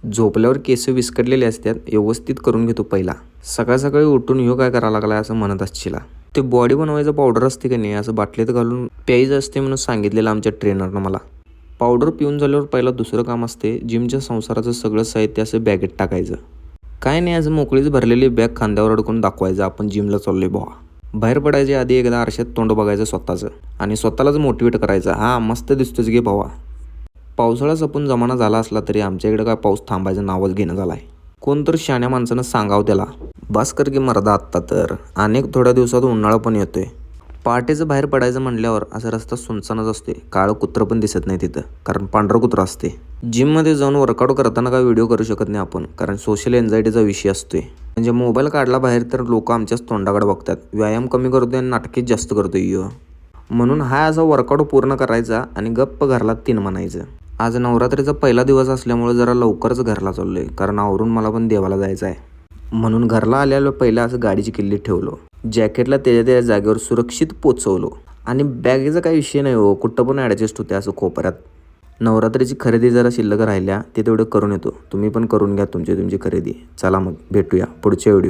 झोपल्यावर केस विस्कटलेले असतात, व्यवस्थित करून घेतो पहिला. सकाळ सकाळी उठून ह्यो काय करायला लागलाय असं म्हणत असशीला. ते बॉडी बनवायचं पावडर असते की नाही, असं बाटलीत घालून प्यायचं असते म्हणून सांगितलेलं आमच्या ट्रेनरनं मला. पावडर पिऊन झाल्यावर पहिला दुसरं काम असते, जिमच्या संसाराचं सगळं साहित्य असं बॅगेत टाकायचं. काय नाही, असं मोकळीच भरलेली बॅग खांद्यावर अडकून दाखवायचं आपण जिमला चाललोय बुवा. बाहेर पडायच्या आधी एकदा आरशात तोंड बघायचं स्वतःचं आणि स्वतःलाच मोटिवेट करायचं, हा मस्त दिसतोच गे भावा. पावसाळा संपून जमाना झाला असला तरी आमच्या इकडे काय पाऊस थांबायचं नावच घेणं झालाय. कोण तर शाण्या माणसानं सांगावं त्याला, बस कर की मर्दा आत्ता तर, अनेक थोड्या दिवसात उन्हाळा पण येतोय. पहाटेचं बाहेर पडायचं म्हणल्यावर असं रस्ता सुनसानच असते, काळं कुत्रं पण दिसत नाही तिथं, कारण पांढरं कुत्रं असते. जिममध्ये जाऊन वर्कआउट करताना काय व्हिडिओ करू शकत नाही आपण, कारण सोशल एन्झायटीचा विषय असतोय. म्हणजे मोबाईल काढला बाहेर तर लोक आमच्याच तोंडाकडे बघतात, व्यायाम कमी करतोय आणि नाटकीच जास्त करतोय यो. म्हणून हा असा वर्कआउट पूर्ण करायचा आणि गप्प घरला 3 म्हणायचं. आज नवरात्रीचा पहिला दिवस असल्यामुळे जरा लवकरच घरला चाललोय, कारण आवरून मला पण देवाला जायचं आहे. म्हणून घरला आल्यावर पहिला असं गाडीची किल्ली ठेवलो, जॅकेटला त्या जागेवर सुरक्षित पोचवलो आणि बॅगेचा काही विषय नाही हो, कुठं पण ॲडजस्ट होते असं कोपऱ्यात. नवरात्रीची खरेदी जरा शिल्लक राहिल्या, ते तेवढं करून येतो. तुम्ही पण करून घ्या तुमची खरेदी. चला मग भेटूया पुढच्या व्हिडिओत.